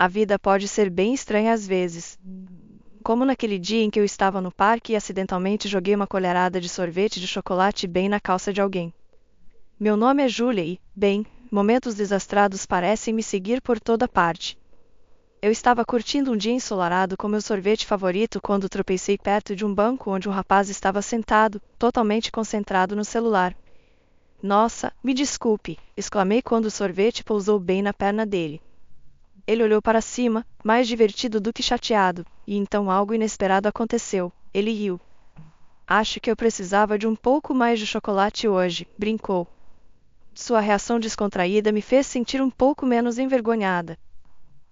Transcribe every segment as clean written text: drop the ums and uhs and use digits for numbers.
A vida pode ser bem estranha às vezes. Como naquele dia em que eu estava no parque e acidentalmente joguei uma colherada de sorvete de chocolate bem na calça de alguém. Meu nome é Julia e, bem, momentos desastrados parecem me seguir por toda parte. Eu estava curtindo um dia ensolarado com meu sorvete favorito quando tropecei perto de um banco onde um rapaz estava sentado, totalmente concentrado no celular. Nossa, me desculpe, exclamei quando o sorvete pousou bem na perna dele. Ele olhou para cima, mais divertido do que chateado, e então algo inesperado aconteceu. Ele riu. Acho que eu precisava de um pouco mais de chocolate hoje, brincou. Sua reação descontraída me fez sentir um pouco menos envergonhada.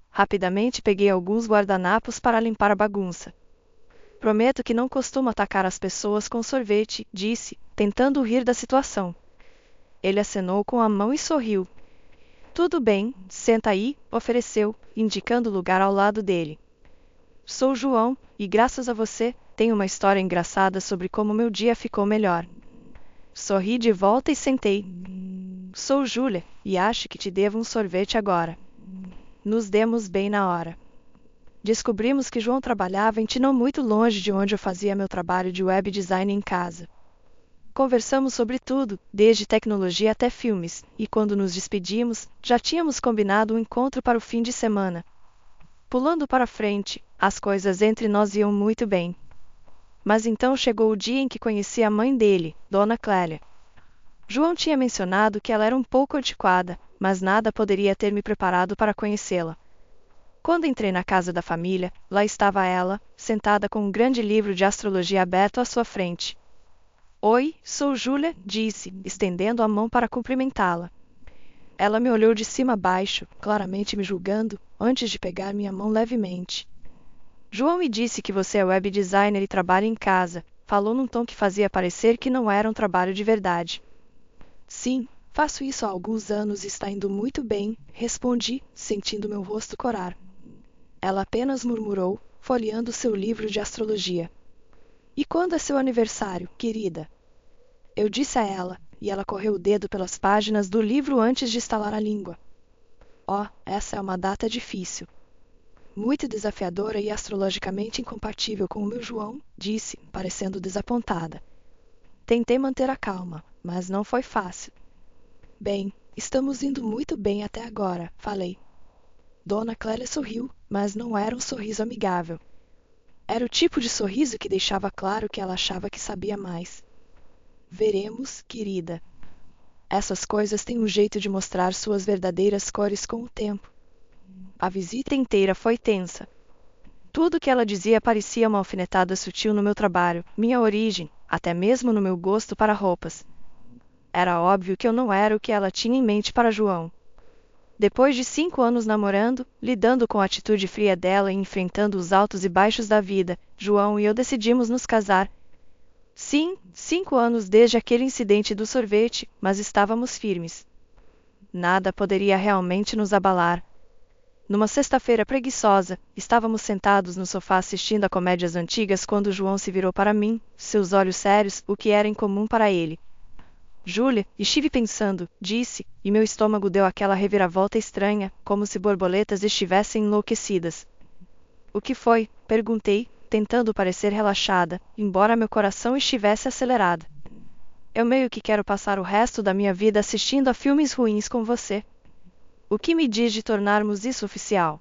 Rapidamente peguei alguns guardanapos para limpar a bagunça. Prometo que não costumo atacar as pessoas com sorvete, disse, tentando rir da situação. Ele acenou com a mão e sorriu. Tudo bem, senta aí, ofereceu, indicando o lugar ao lado dele. Sou João, e graças a você, tenho uma história engraçada sobre como meu dia ficou melhor. Sorri de volta e sentei. Sou Júlia, e acho que te devo um sorvete agora. Nos demos bem na hora. Descobrimos que João trabalhava em não muito longe de onde eu fazia meu trabalho de web design em casa. Conversamos sobre tudo, desde tecnologia até filmes, e quando nos despedimos, já tínhamos combinado um encontro para o fim de semana. Pulando para frente, as coisas entre nós iam muito bem. Mas então chegou o dia em que conheci a mãe dele, Dona Clélia. João tinha mencionado que ela era um pouco antiquada, mas nada poderia ter me preparado para conhecê-la. Quando entrei na casa da família, lá estava ela, sentada com um grande livro de astrologia aberto à sua frente. Oi, sou Júlia, disse, estendendo a mão para cumprimentá-la. Ela me olhou de cima a baixo, claramente me julgando, antes de pegar minha mão levemente. João me disse que você é web designer e trabalha em casa, falou num tom que fazia parecer que não era um trabalho de verdade. Sim, faço isso há alguns anos e está indo muito bem, respondi, sentindo meu rosto corar. Ela apenas murmurou, folheando seu livro de astrologia. E quando é seu aniversário, querida? Eu disse a ela, e ela correu o dedo pelas páginas do livro antes de estalar a língua. Oh, essa é uma data difícil. Muito desafiadora e astrologicamente incompatível com o meu João, disse, parecendo desapontada. Tentei manter a calma, mas não foi fácil. Bem, estamos indo muito bem até agora, falei. Dona Clélia sorriu, mas não era um sorriso amigável. Era o tipo de sorriso que deixava claro que ela achava que sabia mais. Veremos, querida. Essas coisas têm um jeito de mostrar suas verdadeiras cores com o tempo. A visita inteira foi tensa. Tudo o que ela dizia parecia uma alfinetada sutil no meu trabalho, minha origem, até mesmo no meu gosto para roupas. Era óbvio que eu não era o que ela tinha em mente para João. Depois de 5 anos namorando, lidando com a atitude fria dela e enfrentando os altos e baixos da vida, João e eu decidimos nos casar. Sim, 5 anos desde aquele incidente do sorvete, mas estávamos firmes. Nada poderia realmente nos abalar. Numa sexta-feira preguiçosa, estávamos sentados no sofá assistindo a comédias antigas quando João se virou para mim, seus olhos sérios, o que era incomum para ele. Júlia, estive pensando, disse, e meu estômago deu aquela reviravolta estranha, como se borboletas estivessem enlouquecidas. O que foi? Perguntei, tentando parecer relaxada, embora meu coração estivesse acelerado. Eu meio que quero passar o resto da minha vida assistindo a filmes ruins com você. O que me diz de tornarmos isso oficial?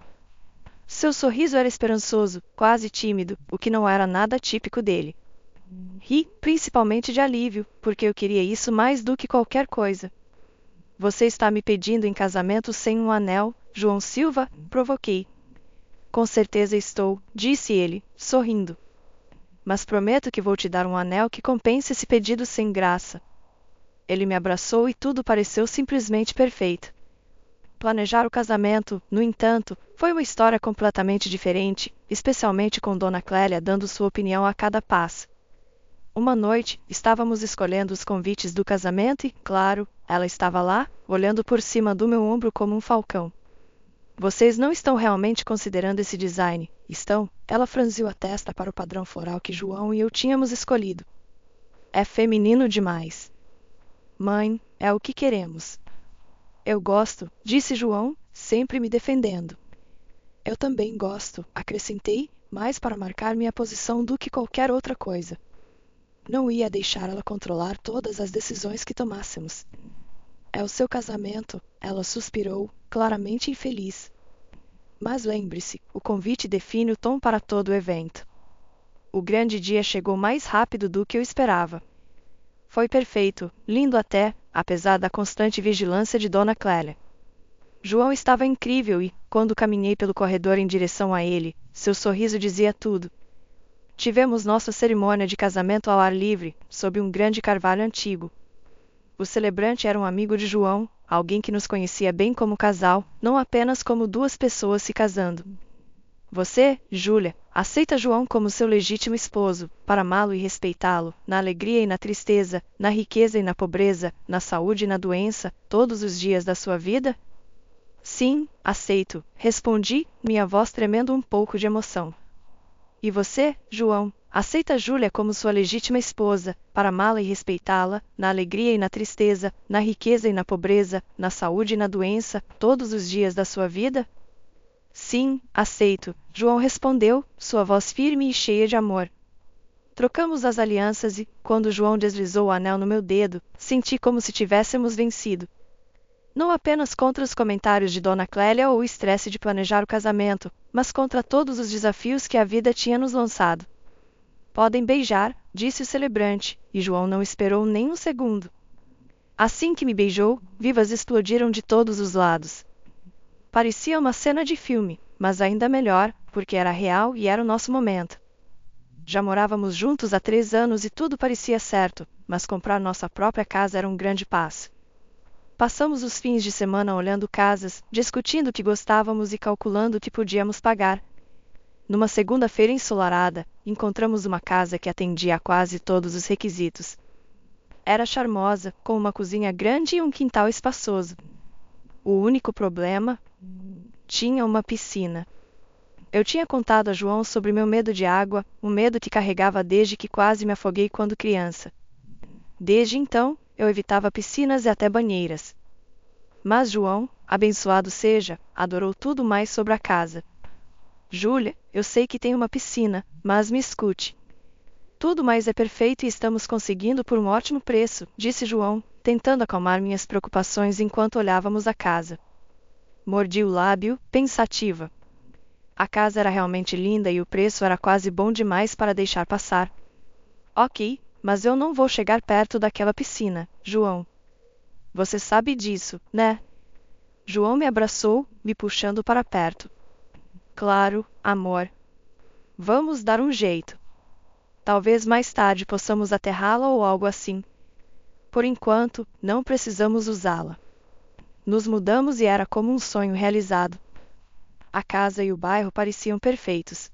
Seu sorriso era esperançoso, quase tímido, o que não era nada típico dele. Ri, principalmente de alívio, porque eu queria isso mais do que qualquer coisa. Você está me pedindo em casamento sem um anel, João Silva? Provoquei. Com certeza estou, disse ele, sorrindo. Mas prometo que vou te dar um anel que compense esse pedido sem graça. Ele me abraçou e tudo pareceu simplesmente perfeito. Planejar o casamento, no entanto, foi uma história completamente diferente, especialmente com Dona Clélia dando sua opinião a cada passo. Uma noite, estávamos escolhendo os convites do casamento e, claro, ela estava lá, olhando por cima do meu ombro como um falcão. Vocês não estão realmente considerando esse design, estão? Ela franziu a testa para o padrão floral que João e eu tínhamos escolhido. É feminino demais. Mãe, é o que queremos. Eu gosto, disse João, sempre me defendendo. Eu também gosto, acrescentei, mais para marcar minha posição do que qualquer outra coisa. Não ia deixar ela controlar todas as decisões que tomássemos. É o seu casamento, ela suspirou, claramente infeliz. Mas lembre-se, o convite define o tom para todo o evento. O grande dia chegou mais rápido do que eu esperava. Foi perfeito, lindo até, apesar da constante vigilância de Dona Clélia. João estava incrível e, quando caminhei pelo corredor em direção a ele, seu sorriso dizia tudo. Tivemos nossa cerimônia de casamento ao ar livre, sob um grande carvalho antigo. O celebrante era um amigo de João, alguém que nos conhecia bem como casal, não apenas como duas pessoas se casando. Você, Júlia, aceita João como seu legítimo esposo, para amá-lo e respeitá-lo, na alegria e na tristeza, na riqueza e na pobreza, na saúde e na doença, todos os dias da sua vida? Sim, aceito, respondi, minha voz tremendo um pouco de emoção. E você, João, aceita Júlia como sua legítima esposa, para amá-la e respeitá-la, na alegria e na tristeza, na riqueza e na pobreza, na saúde e na doença, todos os dias da sua vida? Sim, aceito, João respondeu, sua voz firme e cheia de amor. Trocamos as alianças e, quando João deslizou o anel no meu dedo, senti como se tivéssemos vencido. Não apenas contra os comentários de Dona Clélia ou o estresse de planejar o casamento, mas contra todos os desafios que a vida tinha nos lançado. Podem beijar, disse o celebrante, e João não esperou nem um segundo. Assim que me beijou, vivas explodiram de todos os lados. Parecia uma cena de filme, mas ainda melhor, porque era real e era o nosso momento. Já morávamos juntos há 3 anos e tudo parecia certo, mas comprar nossa própria casa era um grande passo. Passamos os fins de semana olhando casas, discutindo o que gostávamos e calculando o que podíamos pagar. Numa segunda-feira ensolarada, encontramos uma casa que atendia a quase todos os requisitos. Era charmosa, com uma cozinha grande e um quintal espaçoso. O único problema? Tinha uma piscina. Eu tinha contado a João sobre meu medo de água, o medo que carregava desde que quase me afoguei quando criança. Desde então, eu evitava piscinas e até banheiras. Mas João, abençoado seja, adorou tudo mais sobre a casa. Júlia, eu sei que tem uma piscina, mas me escute. Tudo mais é perfeito e estamos conseguindo por um ótimo preço, disse João, tentando acalmar minhas preocupações enquanto olhávamos a casa. Mordi o lábio, pensativa. A casa era realmente linda e o preço era quase bom demais para deixar passar. Ok, mas eu não vou chegar perto daquela piscina, João. Você sabe disso, né? João me abraçou, me puxando para perto. Claro, amor. Vamos dar um jeito. Talvez mais tarde possamos aterrá-la ou algo assim. Por enquanto, não precisamos usá-la. Nos mudamos e era como um sonho realizado. A casa e o bairro pareciam perfeitos.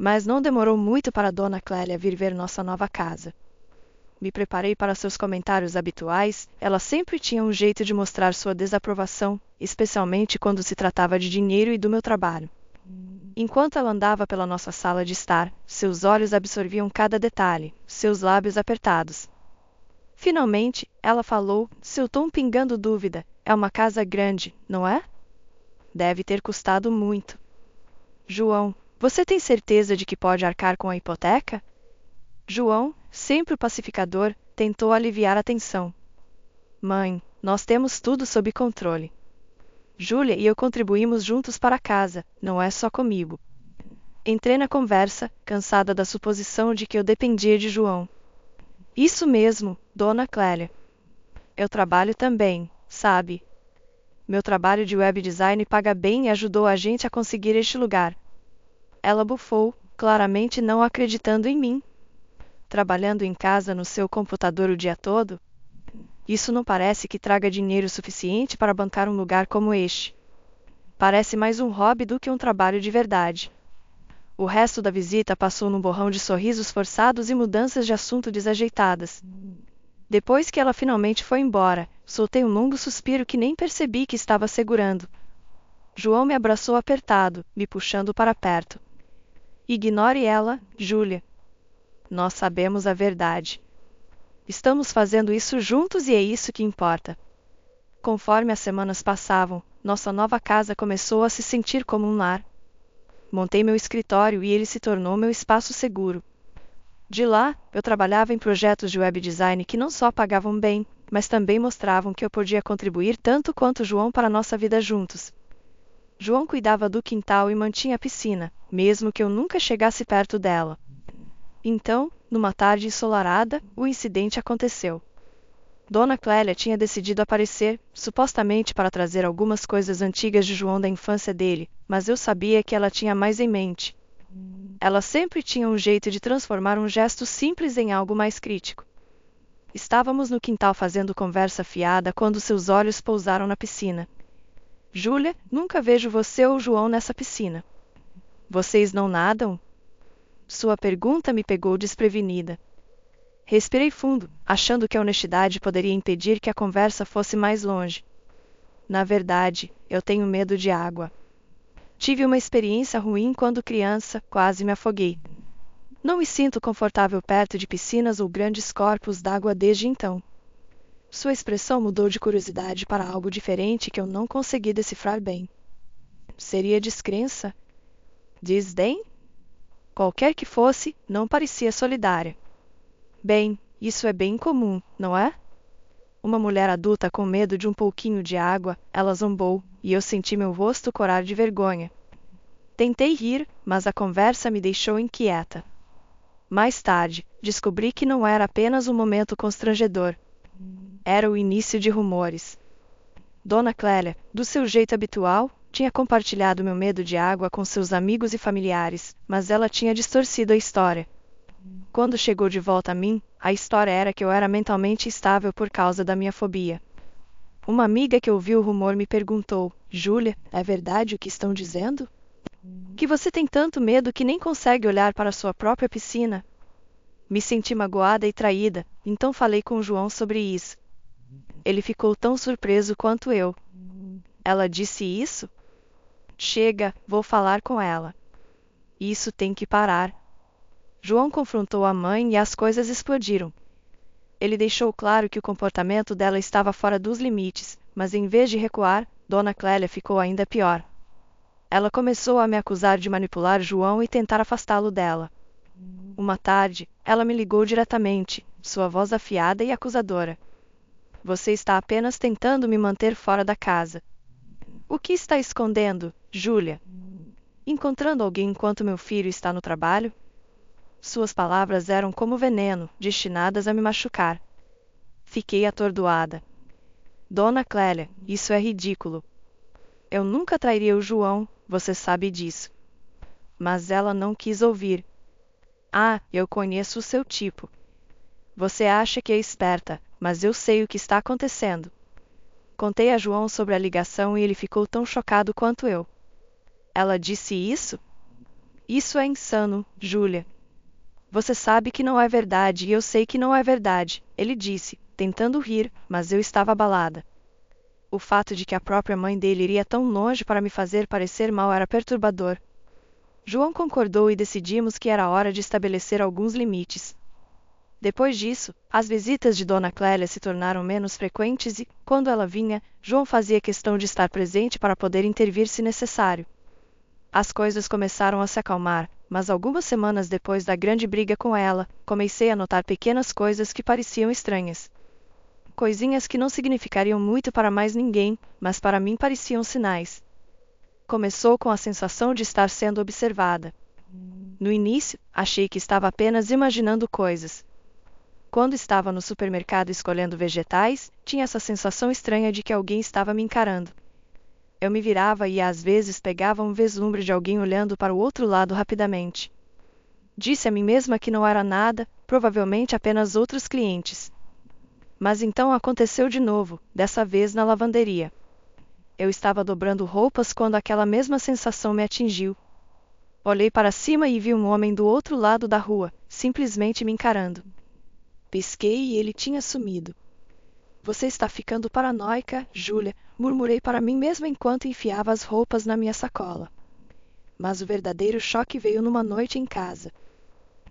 Mas não demorou muito para Dona Clélia vir ver nossa nova casa. Me preparei para seus comentários habituais, ela sempre tinha um jeito de mostrar sua desaprovação, especialmente quando se tratava de dinheiro e do meu trabalho. Enquanto ela andava pela nossa sala de estar, seus olhos absorviam cada detalhe, seus lábios apertados. Finalmente, ela falou, seu tom pingando dúvida, é uma casa grande, não é? Deve ter custado muito. João, você tem certeza de que pode arcar com a hipoteca? João, sempre o pacificador, tentou aliviar a tensão. Mãe, nós temos tudo sob controle. Júlia e eu contribuímos juntos para a casa, não é só comigo. Entrei na conversa, cansada da suposição de que eu dependia de João. Isso mesmo, Dona Clélia. Eu trabalho também, sabe? Meu trabalho de web design paga bem e ajudou a gente a conseguir este lugar. Ela bufou, claramente não acreditando em mim. Trabalhando em casa no seu computador o dia todo? Isso não parece que traga dinheiro suficiente para bancar um lugar como este. Parece mais um hobby do que um trabalho de verdade. O resto da visita passou num borrão de sorrisos forçados e mudanças de assunto desajeitadas. Depois que ela finalmente foi embora, soltei um longo suspiro que nem percebi que estava segurando. João me abraçou apertado, me puxando para perto. Ignore ela, Júlia. Nós sabemos a verdade. Estamos fazendo isso juntos e é isso que importa. Conforme as semanas passavam, nossa nova casa começou a se sentir como um lar. montei meu escritório e ele se tornou meu espaço seguro. De lá, eu trabalhava em projetos de web design que não só pagavam bem, mas também mostravam que eu podia contribuir tanto quanto João para a nossa vida juntos. João cuidava do quintal e mantinha a piscina, mesmo que eu nunca chegasse perto dela. Então, numa tarde ensolarada, o incidente aconteceu. Dona Clélia tinha decidido aparecer, supostamente para trazer algumas coisas antigas de João da infância dele, mas eu sabia que ela tinha mais em mente. Ela sempre tinha um jeito de transformar um gesto simples em algo mais crítico. Estávamos no quintal fazendo conversa fiada quando seus olhos pousaram na piscina. Júlia, nunca vejo você ou João nessa piscina. Vocês não nadam? Sua pergunta me pegou desprevenida. Respirei fundo, achando que a honestidade poderia impedir que a conversa fosse mais longe. Na verdade, eu tenho medo de água. Tive uma experiência ruim quando criança, quase me afoguei. Não me sinto confortável perto de piscinas ou grandes corpos d'água desde então. Sua expressão mudou de curiosidade para algo diferente que eu não consegui decifrar bem. Seria descrença? Desdém? Qualquer que fosse, não parecia solidária. Bem, isso é bem comum, não é? Uma mulher adulta com medo de um pouquinho de água, ela zombou, e eu senti meu rosto corar de vergonha. Tentei rir, mas a conversa me deixou inquieta. Mais tarde, descobri que não era apenas um momento constrangedor. Era o início de rumores. Dona Clélia, do seu jeito habitual, tinha compartilhado meu medo de água com seus amigos e familiares, mas ela tinha distorcido a história. Quando chegou de volta a mim, a história era que eu era mentalmente instável por causa da minha fobia. Uma amiga que ouviu o rumor me perguntou: Júlia, é verdade o que estão dizendo? Que você tem tanto medo que nem consegue olhar para sua própria piscina? Me senti magoada e traída, então falei com João sobre isso. Ele ficou tão surpreso quanto eu. Ela disse isso? Chega, vou falar com ela. Isso tem que parar. João confrontou a mãe e as coisas explodiram. Ele deixou claro que o comportamento dela estava fora dos limites, mas em vez de recuar, Dona Clélia ficou ainda pior. Ela começou a me acusar de manipular João e tentar afastá-lo dela. Uma tarde, ela me ligou diretamente, sua voz afiada e acusadora. Você está apenas tentando me manter fora da casa. O que está escondendo, Júlia? Encontrando alguém enquanto meu filho está no trabalho? Suas palavras eram como veneno, destinadas a me machucar. Fiquei atordoada. Dona Clélia, isso é ridículo. Eu nunca trairia o João, você sabe disso. Mas ela não quis ouvir. Ah, eu conheço o seu tipo. Você acha que é esperta, mas eu sei o que está acontecendo. Contei a João sobre a ligação e ele ficou tão chocado quanto eu. Ela disse isso? Isso é insano, Júlia. Você sabe que não é verdade e eu sei que não é verdade, ele disse, tentando rir, mas eu estava abalada. O fato de que a própria mãe dele iria tão longe para me fazer parecer mal era perturbador. João concordou e decidimos que era hora de estabelecer alguns limites. Depois disso, as visitas de Dona Clélia se tornaram menos frequentes e, quando ela vinha, João fazia questão de estar presente para poder intervir se necessário. As coisas começaram a se acalmar, mas algumas semanas depois da grande briga com ela, comecei a notar pequenas coisas que pareciam estranhas. Coisinhas que não significariam muito para mais ninguém, mas para mim pareciam sinais. Começou com a sensação de estar sendo observada. No início, achei que estava apenas imaginando coisas. Quando estava no supermercado escolhendo vegetais, tinha essa sensação estranha de que alguém estava me encarando. Eu me virava e às vezes pegava um vislumbre de alguém olhando para o outro lado rapidamente. Disse a mim mesma que não era nada, provavelmente apenas outros clientes. Mas então aconteceu de novo, dessa vez na lavanderia. Eu estava dobrando roupas quando aquela mesma sensação me atingiu. Olhei para cima e vi um homem do outro lado da rua, simplesmente me encarando. Pisquei e ele tinha sumido. Você está ficando paranoica, Júlia, murmurei para mim mesma enquanto enfiava as roupas na minha sacola. Mas o verdadeiro choque veio numa noite em casa.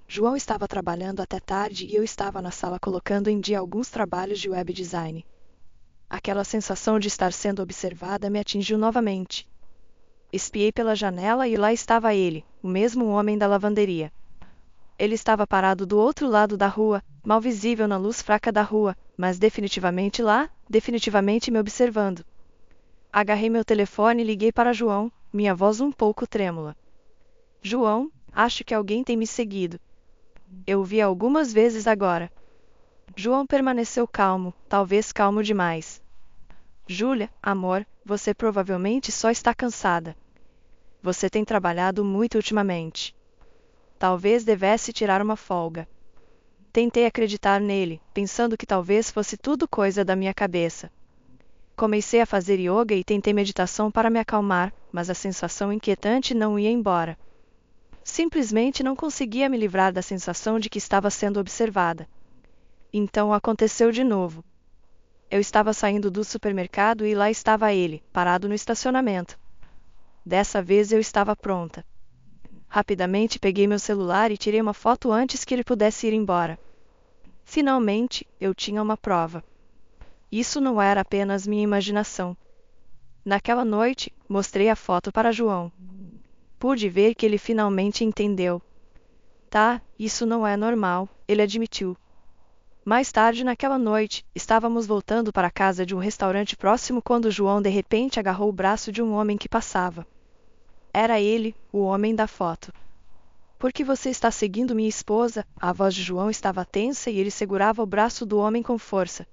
João estava trabalhando até tarde e eu estava na sala colocando em dia alguns trabalhos de web design. Aquela sensação de estar sendo observada me atingiu novamente. Espiei pela janela e lá estava ele, o mesmo homem da lavanderia. Ele estava parado do outro lado da rua, mal visível na luz fraca da rua, mas definitivamente lá, definitivamente me observando. Agarrei meu telefone e liguei para João, minha voz um pouco trêmula. João, acho que alguém tem me seguido. Eu o vi algumas vezes agora. João permaneceu calmo, talvez calmo demais. Júlia, amor, você provavelmente só está cansada. Você tem trabalhado muito ultimamente. Talvez devesse tirar uma folga. Tentei acreditar nele, pensando que talvez fosse tudo coisa da minha cabeça. Comecei a fazer yoga e tentei meditação para me acalmar, mas a sensação inquietante não ia embora. Simplesmente não conseguia me livrar da sensação de que estava sendo observada. Então aconteceu de novo. Eu estava saindo do supermercado e lá estava ele, parado no estacionamento. Dessa vez eu estava pronta. Rapidamente peguei meu celular e tirei uma foto antes que ele pudesse ir embora. Finalmente, eu tinha uma prova. Isso não era apenas minha imaginação. Naquela noite, mostrei a foto para João. Pude ver que ele finalmente entendeu. Tá, isso não é normal, ele admitiu. Mais tarde naquela noite, estávamos voltando para a casa de um restaurante próximo quando João de repente agarrou o braço de um homem que passava. Era ele, o homem da foto. Por que você está seguindo minha esposa? A voz de João estava tensa e ele segurava o braço do homem com força.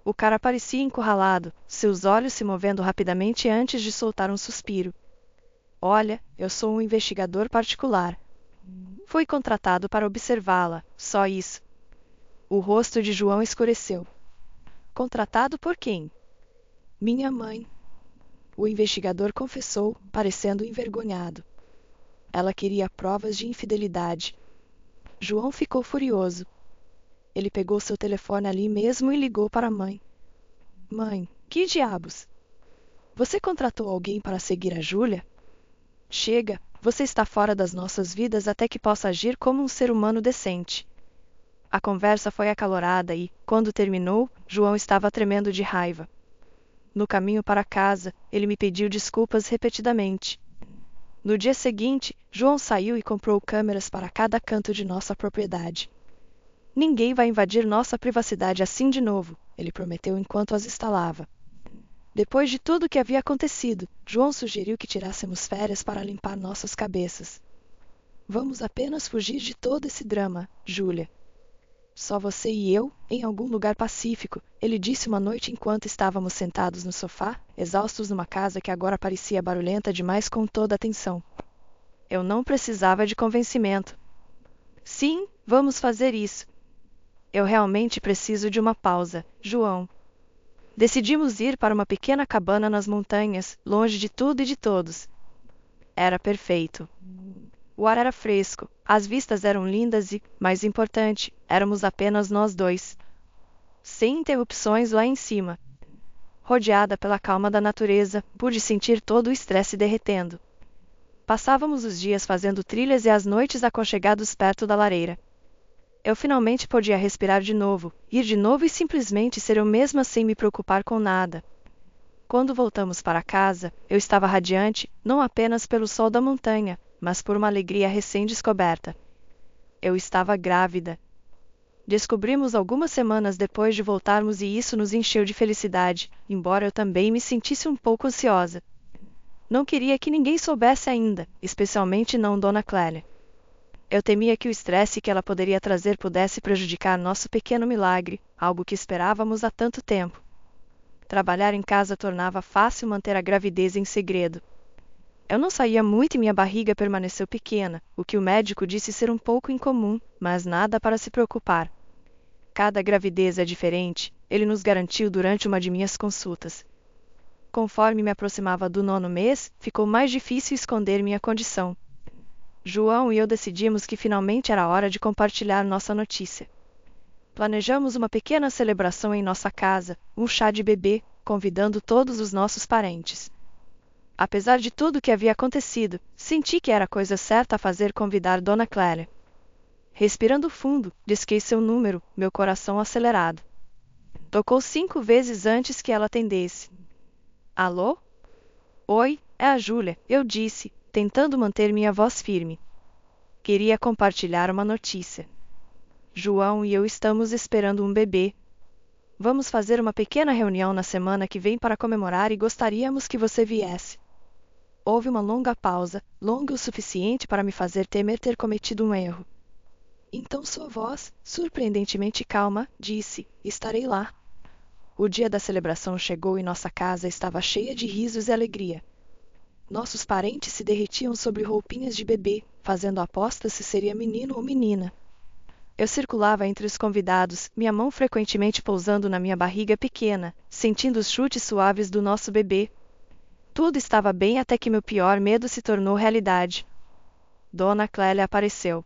O cara parecia encurralado, seus olhos se movendo rapidamente antes de soltar um suspiro. Olha, eu sou um investigador particular. Fui contratado para observá-la, só isso. O rosto de João escureceu. Contratado por quem? Minha mãe. O investigador confessou, parecendo envergonhado. Ela queria provas de infidelidade. João ficou furioso. Ele pegou seu telefone ali mesmo e ligou para a mãe. Mãe, que diabos? Você contratou alguém para seguir a Júlia? Chega, você está fora das nossas vidas até que possa agir como um ser humano decente. A conversa foi acalorada e, quando terminou, João estava tremendo de raiva. No caminho para casa, ele me pediu desculpas repetidamente. No dia seguinte, João saiu e comprou câmeras para cada canto de nossa propriedade. Ninguém vai invadir nossa privacidade assim de novo, ele prometeu enquanto as instalava. Depois de tudo o que havia acontecido, João sugeriu que tirássemos férias para limpar nossas cabeças. Vamos apenas fugir de todo esse drama, Júlia. Só você e eu, em algum lugar pacífico, ele disse uma noite enquanto estávamos sentados no sofá, exaustos numa casa que agora parecia barulhenta demais com toda a atenção. Eu não precisava de convencimento. Sim, vamos fazer isso. Eu realmente preciso de uma pausa, João. Decidimos ir para uma pequena cabana nas montanhas, longe de tudo e de todos. Era perfeito. O ar era fresco, as vistas eram lindas e, mais importante, éramos apenas nós dois. Sem interrupções lá em cima. Rodeada pela calma da natureza, pude sentir todo o estresse derretendo. Passávamos os dias fazendo trilhas e as noites aconchegados perto da lareira. Eu finalmente podia respirar de novo, ir de novo e simplesmente ser eu mesma sem me preocupar com nada. Quando voltamos para casa, eu estava radiante, não apenas pelo sol da montanha, mas por uma alegria recém-descoberta. Eu estava grávida. Descobrimos algumas semanas depois de voltarmos e isso nos encheu de felicidade, embora eu também me sentisse um pouco ansiosa. Não queria que ninguém soubesse ainda, especialmente não Dona Clélia. Eu temia que o estresse que ela poderia trazer pudesse prejudicar nosso pequeno milagre, algo que esperávamos há tanto tempo. Trabalhar em casa tornava fácil manter a gravidez em segredo. Eu não saía muito e minha barriga permaneceu pequena, o que o médico disse ser um pouco incomum, mas nada para se preocupar. Cada gravidez é diferente, ele nos garantiu durante uma de minhas consultas. Conforme me aproximava do 9º mês, ficou mais difícil esconder minha condição. João e eu decidimos que finalmente era hora de compartilhar nossa notícia. Planejamos uma pequena celebração em nossa casa, um chá de bebê, convidando todos os nossos parentes. Apesar de tudo o que havia acontecido, senti que era a coisa certa a fazer convidar Dona Clélia. Respirando fundo, disquei seu número, meu coração acelerado. Tocou 5 vezes antes que ela atendesse. Alô? Oi, É a Júlia, eu disse, tentando manter minha voz firme. Queria compartilhar uma notícia. João e eu estamos esperando um bebê. Vamos fazer uma pequena reunião na semana que vem para comemorar e gostaríamos que você viesse. Houve uma longa pausa, longa o suficiente para me fazer temer ter cometido um erro. Então sua voz, surpreendentemente calma, disse: estarei lá. O dia da celebração chegou e nossa casa estava cheia de risos e alegria. Nossos parentes se derretiam sobre roupinhas de bebê, fazendo apostas se seria menino ou menina. Eu circulava entre os convidados, minha mão frequentemente pousando na minha barriga pequena, sentindo os chutes suaves do nosso bebê. Tudo estava bem até que meu pior medo se tornou realidade. Dona Clélia apareceu.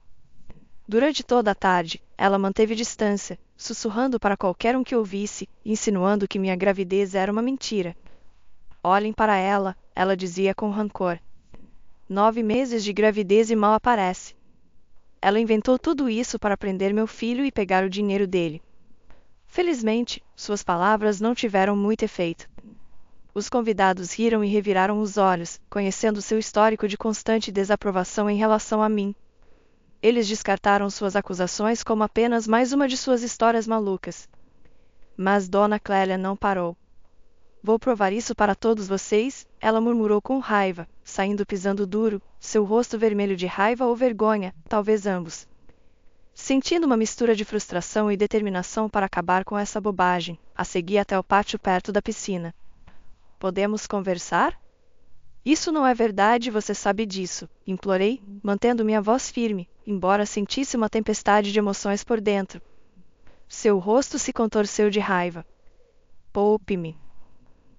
Durante toda a tarde, ela manteve distância, sussurrando para qualquer um que ouvisse, insinuando que minha gravidez era uma mentira. Olhem para ela, ela dizia com rancor. 9 meses de gravidez e mal aparece. Ela inventou tudo isso para prender meu filho e pegar o dinheiro dele. Felizmente, suas palavras não tiveram muito efeito. Os convidados riram e reviraram os olhos, conhecendo seu histórico de constante desaprovação em relação a mim. Eles descartaram suas acusações como apenas mais uma de suas histórias malucas. Mas Dona Clélia não parou. Vou provar isso para todos vocês, ela murmurou com raiva, saindo pisando duro, seu rosto vermelho de raiva ou vergonha, talvez ambos. Sentindo uma mistura de frustração e determinação para acabar com essa bobagem, a segui até o pátio perto da piscina. Podemos conversar? Isso não é verdade, você sabe disso, implorei, mantendo minha voz firme, embora sentisse uma tempestade de emoções por dentro. Seu rosto se contorceu de raiva. Poupe-me.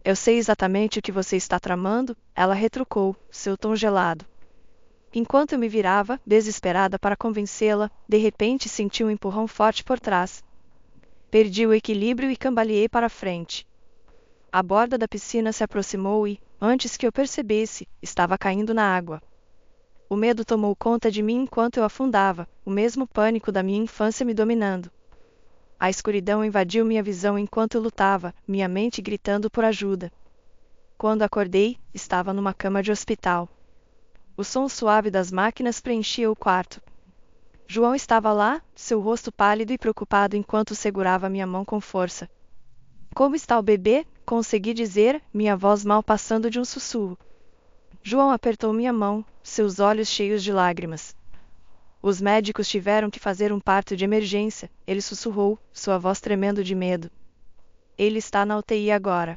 Eu sei exatamente o que você está tramando, ela retrucou, seu tom gelado. Enquanto eu me virava, desesperada para convencê-la, de repente senti um empurrão forte por trás. Perdi o equilíbrio e cambaleei para frente. A borda da piscina se aproximou e, antes que eu percebesse, estava caindo na água. O medo tomou conta de mim enquanto eu afundava, o mesmo pânico da minha infância me dominando. A escuridão invadiu minha visão enquanto eu lutava, minha mente gritando por ajuda. Quando acordei, estava numa cama de hospital. O som suave das máquinas preenchia o quarto. João estava lá, seu rosto pálido e preocupado enquanto segurava minha mão com força. Como está o bebê? Consegui dizer, minha voz mal passando de um sussurro. João apertou minha mão, seus olhos cheios de lágrimas. Os médicos tiveram que fazer um parto de emergência, ele sussurrou, sua voz tremendo de medo. Ele está na UTI agora.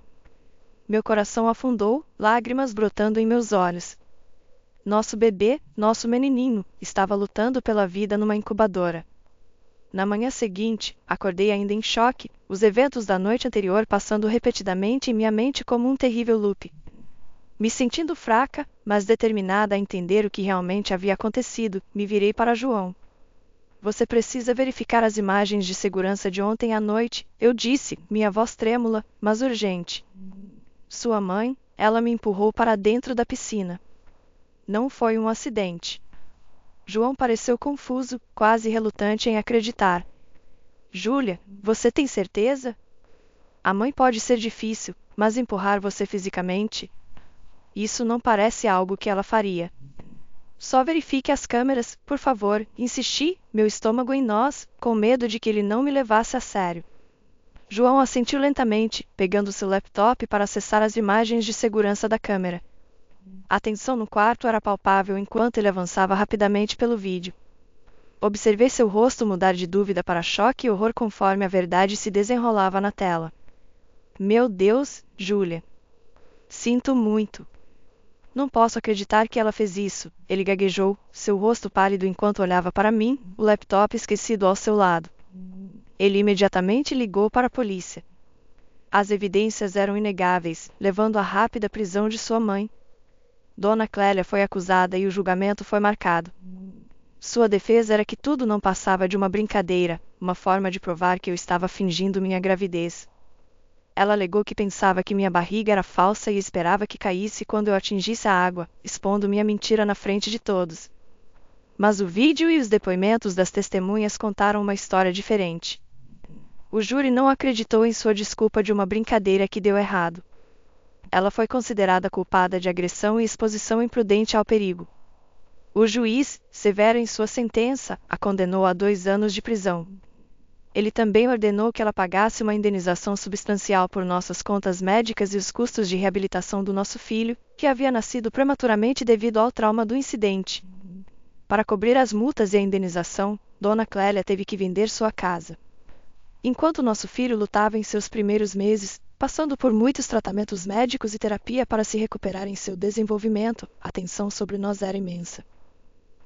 Meu coração afundou, lágrimas brotando em meus olhos. Nosso bebê, nosso menininho, estava lutando pela vida numa incubadora. Na manhã seguinte, acordei ainda em choque, os eventos da noite anterior passando repetidamente em minha mente como um terrível loop. Me sentindo fraca, mas determinada a entender o que realmente havia acontecido, me virei para João. Você precisa verificar as imagens de segurança de ontem à noite, eu disse, minha voz trêmula, mas urgente. Sua mãe, ela me empurrou para dentro da piscina. Não foi um acidente. João pareceu confuso, quase relutante em acreditar. Júlia, você tem certeza? A mãe pode ser difícil, mas empurrar você fisicamente? Isso não parece algo que ela faria. Só verifique as câmeras, por favor, insisti, meu estômago em nós, com medo de que ele não me levasse a sério. João assentiu lentamente, pegando seu laptop para acessar as imagens de segurança da câmera. A tensão no quarto era palpável enquanto ele avançava rapidamente pelo vídeo. Observei seu rosto mudar de dúvida para choque e horror conforme a verdade se desenrolava na tela. Meu Deus, Júlia. Sinto muito. Não posso acreditar que ela fez isso, ele gaguejou, seu rosto pálido enquanto olhava para mim, o laptop esquecido ao seu lado. Ele imediatamente ligou para a polícia. As evidências eram inegáveis, levando à rápida prisão de sua mãe. Dona Clélia foi acusada e o julgamento foi marcado. Sua defesa era que tudo não passava de uma brincadeira, uma forma de provar que eu estava fingindo minha gravidez. Ela alegou que pensava que minha barriga era falsa e esperava que caísse quando eu atingisse a água, expondo minha mentira na frente de todos. Mas o vídeo e os depoimentos das testemunhas contaram uma história diferente. O júri não acreditou em sua desculpa de uma brincadeira que deu errado. Ela foi considerada culpada de agressão e exposição imprudente ao perigo. O juiz, severo em sua sentença, a condenou a 2 anos de prisão. Ele também ordenou que ela pagasse uma indenização substancial por nossas contas médicas e os custos de reabilitação do nosso filho, que havia nascido prematuramente devido ao trauma do incidente. Para cobrir as multas e a indenização, Dona Clélia teve que vender sua casa. Enquanto nosso filho lutava em seus primeiros meses, passando por muitos tratamentos médicos e terapia para se recuperar em seu desenvolvimento, a tensão sobre nós era imensa.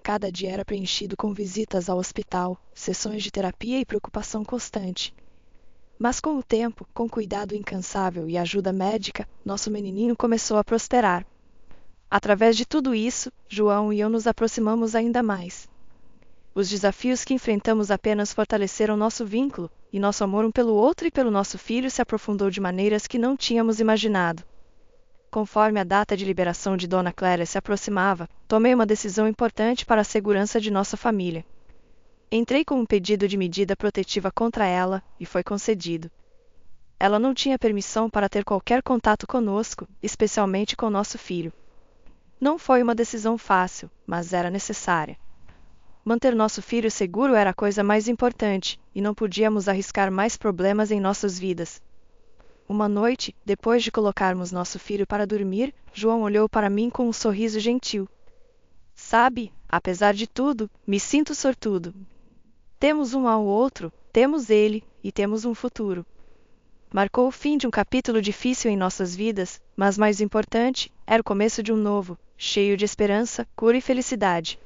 Cada dia era preenchido com visitas ao hospital, sessões de terapia e preocupação constante. Mas com o tempo, com cuidado incansável e ajuda médica, nosso menininho começou a prosperar. Através de tudo isso, João e eu nos aproximamos ainda mais. Os desafios que enfrentamos apenas fortaleceram nosso vínculo, e nosso amor um pelo outro e pelo nosso filho se aprofundou de maneiras que não tínhamos imaginado. Conforme a data de liberação de Dona Clélia se aproximava, tomei uma decisão importante para a segurança de nossa família. Entrei com um pedido de medida protetiva contra ela, e foi concedido. Ela não tinha permissão para ter qualquer contato conosco, especialmente com nosso filho. Não foi uma decisão fácil, mas era necessária. Manter nosso filho seguro era a coisa mais importante, e não podíamos arriscar mais problemas em nossas vidas. Uma noite, depois de colocarmos nosso filho para dormir, João olhou para mim com um sorriso gentil. Sabe, apesar de tudo, me sinto sortudo. Temos um ao outro, temos ele, e temos um futuro. Marcou o fim de um capítulo difícil em nossas vidas, mas mais importante, era o começo de um novo, cheio de esperança, cura e felicidade.